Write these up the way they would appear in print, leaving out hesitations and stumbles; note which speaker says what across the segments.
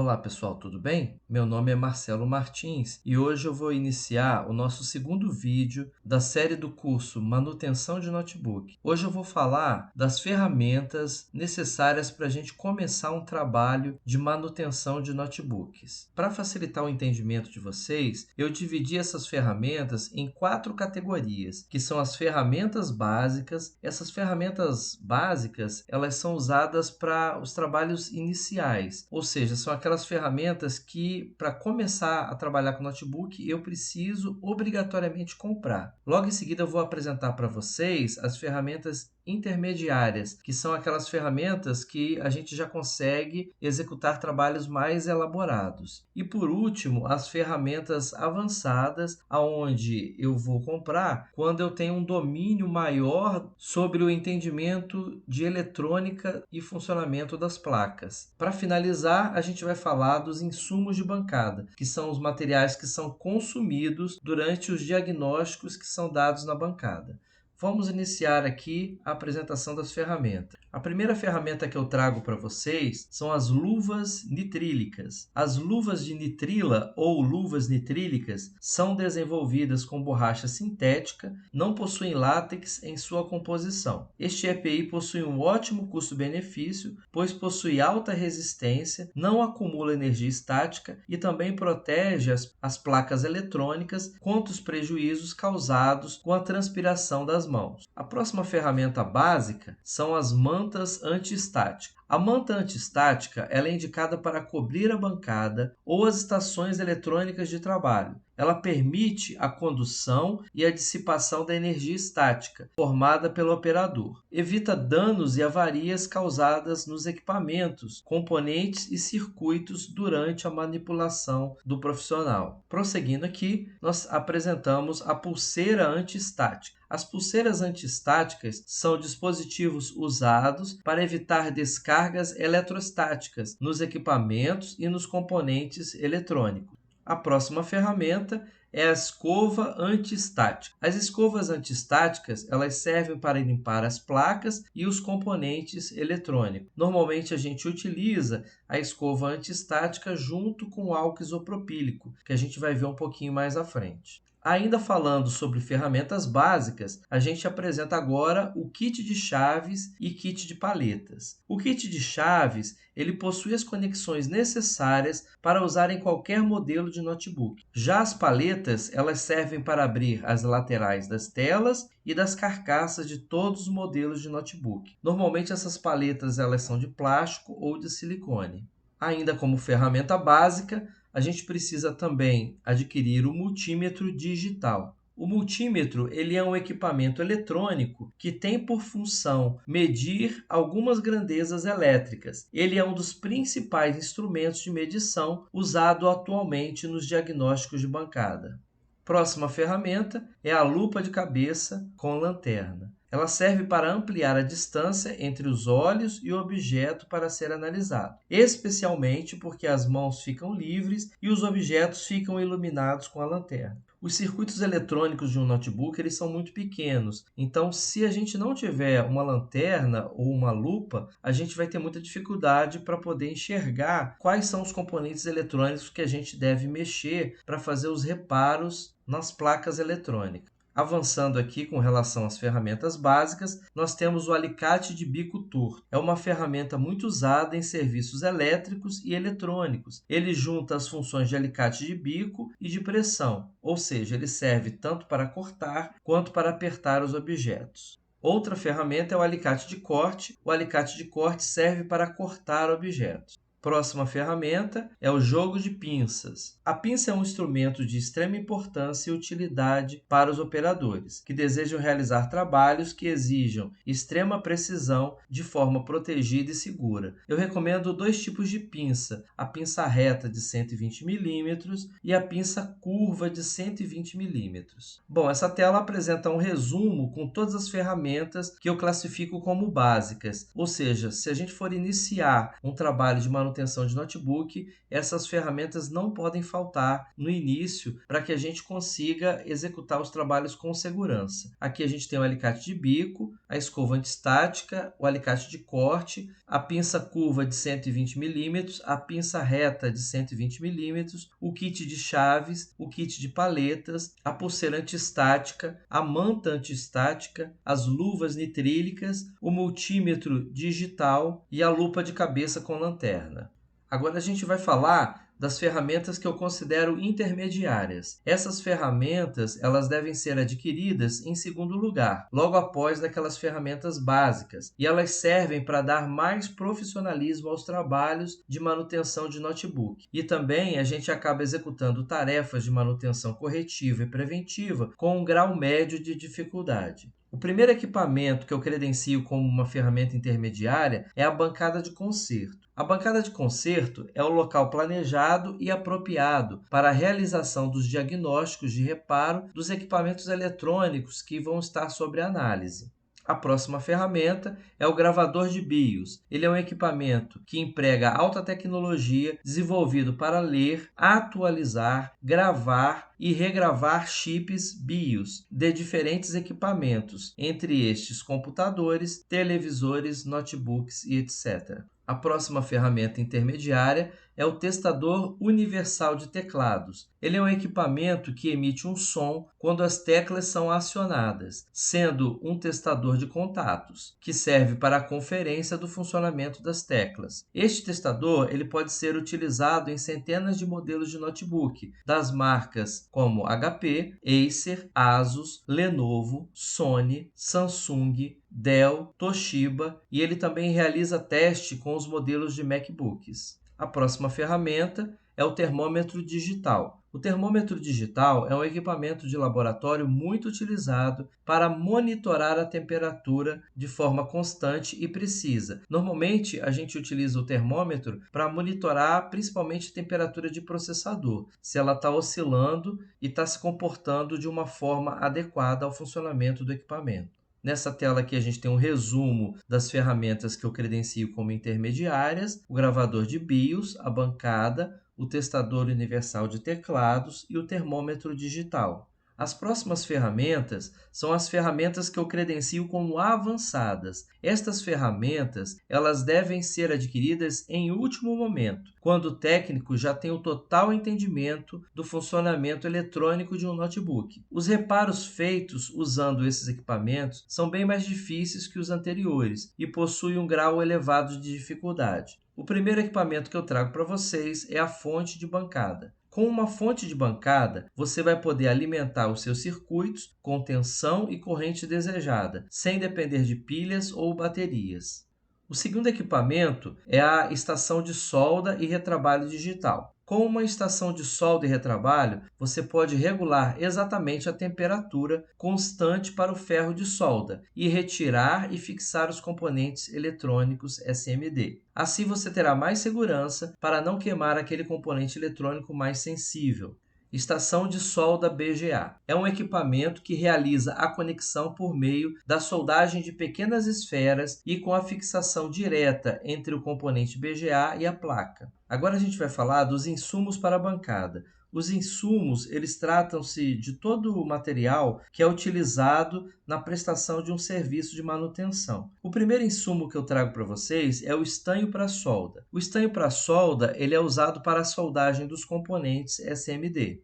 Speaker 1: Olá pessoal, tudo bem? Meu nome é Marcelo Martins e hoje eu vou iniciar o nosso segundo vídeo da série do curso Manutenção de Notebook. Hoje eu vou falar das ferramentas necessárias para a gente começar um trabalho de manutenção de notebooks. Para facilitar o entendimento de vocês, eu dividi essas ferramentas em 4 categorias, que são as ferramentas básicas. Essas ferramentas básicas, elas são usadas para os trabalhos iniciais, ou seja, são aquelas ferramentas que, para começar a trabalhar com notebook, eu preciso obrigatoriamente comprar. Logo em seguida, eu vou apresentar para vocês as ferramentas intermediárias, que são aquelas ferramentas que a gente já consegue executar trabalhos mais elaborados. E por último, as ferramentas avançadas, aonde eu vou comprar quando eu tenho um domínio maior sobre o entendimento de eletrônica e funcionamento das placas. Para finalizar, a gente vai falar dos insumos de bancada, que são os materiais que são consumidos durante os diagnósticos que são dados na bancada. Vamos iniciar aqui a apresentação das ferramentas. A primeira ferramenta que eu trago para vocês são as luvas nitrílicas. As luvas de nitrila ou luvas nitrílicas são desenvolvidas com borracha sintética, não possuem látex em sua composição. Este EPI possui um ótimo custo-benefício, pois possui alta resistência, não acumula energia estática e também protege as placas eletrônicas contra os prejuízos causados com a transpiração das mãos. A próxima ferramenta básica são as mantas antiestáticas. A manta antiestática ela é indicada para cobrir a bancada ou as estações eletrônicas de trabalho. Ela permite a condução e a dissipação da energia estática formada pelo operador. Evita danos e avarias causadas nos equipamentos, componentes e circuitos durante a manipulação do profissional. Prosseguindo aqui, nós apresentamos a pulseira antiestática. As pulseiras antiestáticas são dispositivos usados para evitar descargas eletrostáticas nos equipamentos e nos componentes eletrônicos. A próxima ferramenta é a escova antiestática. As escovas antiestáticas elas servem para limpar as placas e os componentes eletrônicos. Normalmente a gente utiliza a escova antiestática junto com o álcool isopropílico, que a gente vai ver um pouquinho mais à frente. Ainda falando sobre ferramentas básicas, a gente apresenta agora o kit de chaves e kit de paletas. O kit de chaves ele possui as conexões necessárias para usar em qualquer modelo de notebook. Já as paletas elas servem para abrir as laterais das telas e das carcaças de todos os modelos de notebook. Normalmente essas paletas elas são de plástico ou de silicone. Ainda como ferramenta básica, a gente precisa também adquirir o multímetro digital. O multímetro ele é um equipamento eletrônico que tem por função medir algumas grandezas elétricas. Ele é um dos principais instrumentos de medição usado atualmente nos diagnósticos de bancada. Próxima ferramenta é a lupa de cabeça com lanterna. Ela serve para ampliar a distância entre os olhos e o objeto para ser analisado, especialmente porque as mãos ficam livres e os objetos ficam iluminados com a lanterna. Os circuitos eletrônicos de um notebook eles são muito pequenos, então se a gente não tiver uma lanterna ou uma lupa, a gente vai ter muita dificuldade para poder enxergar quais são os componentes eletrônicos que a gente deve mexer para fazer os reparos nas placas eletrônicas. Avançando aqui com relação às ferramentas básicas, nós temos o alicate de bico torto. É uma ferramenta muito usada em serviços elétricos e eletrônicos. Ele junta as funções de alicate de bico e de pressão, ou seja, ele serve tanto para cortar quanto para apertar os objetos. Outra ferramenta é o alicate de corte. O alicate de corte serve para cortar objetos. Próxima ferramenta é o jogo de pinças. A pinça é um instrumento de extrema importância e utilidade para os operadores que desejam realizar trabalhos que exijam extrema precisão de forma protegida e segura. Eu recomendo 2 tipos de pinça, a pinça reta de 120 mm e a pinça curva de 120 mm. Bom, essa tela apresenta um resumo com todas as ferramentas que eu classifico como básicas, ou seja, se a gente for iniciar um trabalho de manutenção manutenção de notebook, essas ferramentas não podem faltar no início para que a gente consiga executar os trabalhos com segurança. Aqui a gente tem o alicate de bico, a escova antistática, o alicate de corte, a pinça curva de 120 mm, a pinça reta de 120 mm, o kit de chaves, o kit de paletas, a pulseira antistática, a manta antistática, as luvas nitrílicas, o multímetro digital e a lupa de cabeça com lanterna. Agora a gente vai falar das ferramentas que eu considero intermediárias. Essas ferramentas, elas devem ser adquiridas em segundo lugar, logo após daquelas ferramentas básicas, e elas servem para dar mais profissionalismo aos trabalhos de manutenção de notebook. E também a gente acaba executando tarefas de manutenção corretiva e preventiva com um grau médio de dificuldade. O primeiro equipamento que eu credencio como uma ferramenta intermediária é a bancada de conserto. A bancada de conserto é o local planejado e apropriado para a realização dos diagnósticos de reparo dos equipamentos eletrônicos que vão estar sob análise. A próxima ferramenta é o gravador de BIOS. Ele é um equipamento que emprega alta tecnologia, desenvolvido para ler, atualizar, gravar e regravar chips BIOS de diferentes equipamentos, entre estes computadores, televisores, notebooks e etc. A próxima ferramenta intermediária é o testador universal de teclados. Ele é um equipamento que emite um som quando as teclas são acionadas, sendo um testador de contatos, que serve para a conferência do funcionamento das teclas. Este testador ele pode ser utilizado em centenas de modelos de notebook, das marcas como HP, Acer, Asus, Lenovo, Sony, Samsung, Dell, Toshiba, e ele também realiza teste com os modelos de MacBooks. A próxima ferramenta é o termômetro digital. O termômetro digital é um equipamento de laboratório muito utilizado para monitorar a temperatura de forma constante e precisa. Normalmente, a gente utiliza o termômetro para monitorar principalmente a temperatura de processador, se ela está oscilando e está se comportando de uma forma adequada ao funcionamento do equipamento. Nessa tela aqui a gente tem um resumo das ferramentas que eu credencio como intermediárias, o gravador de BIOS, a bancada, o testador universal de teclados e o termômetro digital. As próximas ferramentas são as ferramentas que eu credencio como avançadas. Estas ferramentas elas devem ser adquiridas em último momento, quando o técnico já tem o total entendimento do funcionamento eletrônico de um notebook. Os reparos feitos usando esses equipamentos são bem mais difíceis que os anteriores e possuem um grau elevado de dificuldade. O primeiro equipamento que eu trago para vocês é a fonte de bancada. Com uma fonte de bancada, você vai poder alimentar os seus circuitos com tensão e corrente desejada, sem depender de pilhas ou baterias. O segundo equipamento é a estação de solda e retrabalho digital. Com uma estação de solda e retrabalho, você pode regular exatamente a temperatura constante para o ferro de solda e retirar e fixar os componentes eletrônicos SMD. Assim você terá mais segurança para não queimar aquele componente eletrônico mais sensível. Estação de solda BGA. É um equipamento que realiza a conexão por meio da soldagem de pequenas esferas e com a fixação direta entre o componente BGA e a placa. Agora a gente vai falar dos insumos para a bancada. Os insumos, eles tratam-se de todo o material que é utilizado na prestação de um serviço de manutenção. O primeiro insumo que eu trago para vocês é o estanho para solda. O estanho para solda, ele é usado para a soldagem dos componentes SMD.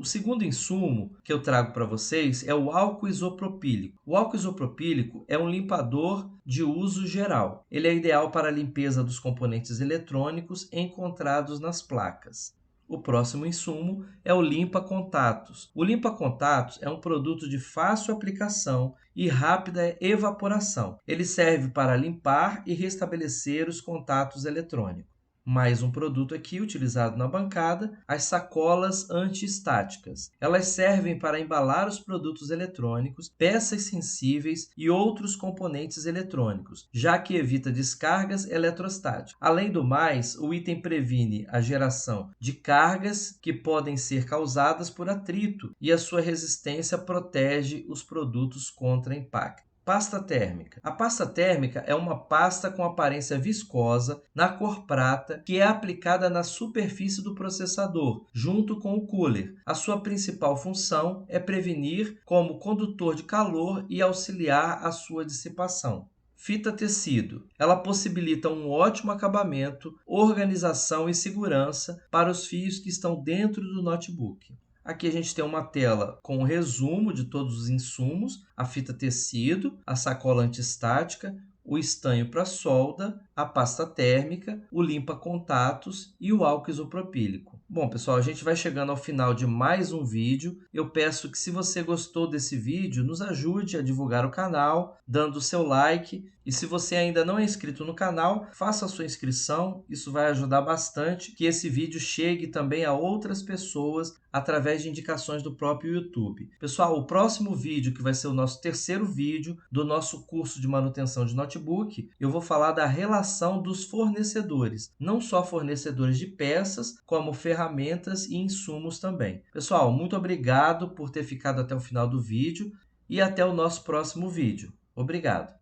Speaker 1: O segundo insumo que eu trago para vocês é o álcool isopropílico. O álcool isopropílico é um limpador de uso geral. Ele é ideal para a limpeza dos componentes eletrônicos encontrados nas placas. O próximo insumo é o limpa-contatos. O limpa-contatos é um produto de fácil aplicação e rápida evaporação. Ele serve para limpar e restabelecer os contatos eletrônicos. Mais um produto aqui utilizado na bancada, as sacolas anti-estáticas. Elas servem para embalar os produtos eletrônicos, peças sensíveis e outros componentes eletrônicos, já que evita descargas eletrostáticas. Além do mais, o item previne a geração de cargas que podem ser causadas por atrito e a sua resistência protege os produtos contra impacto. Pasta térmica. A pasta térmica é uma pasta com aparência viscosa, na cor prata, que é aplicada na superfície do processador, junto com o cooler. A sua principal função é prevenir como condutor de calor e auxiliar a sua dissipação. Fita tecido. Ela possibilita um ótimo acabamento, organização e segurança para os fios que estão dentro do notebook. Aqui a gente tem uma tela com um resumo de todos os insumos, a fita tecido, a sacola antistática, o estanho para solda, a pasta térmica, o limpa-contatos e o álcool isopropílico. Bom, pessoal, a gente vai chegando ao final de mais um vídeo. Eu peço que, se você gostou desse vídeo, nos ajude a divulgar o canal, dando o seu like. E se você ainda não é inscrito no canal, faça a sua inscrição. Isso vai ajudar bastante que esse vídeo chegue também a outras pessoas através de indicações do próprio YouTube. Pessoal, o próximo vídeo, que vai ser o nosso terceiro vídeo do nosso curso de manutenção de notebook, eu vou falar da relação dos fornecedores, não só fornecedores de peças, como ferramentas e insumos também. Pessoal, muito obrigado por ter ficado até o final do vídeo e até o nosso próximo vídeo. Obrigado!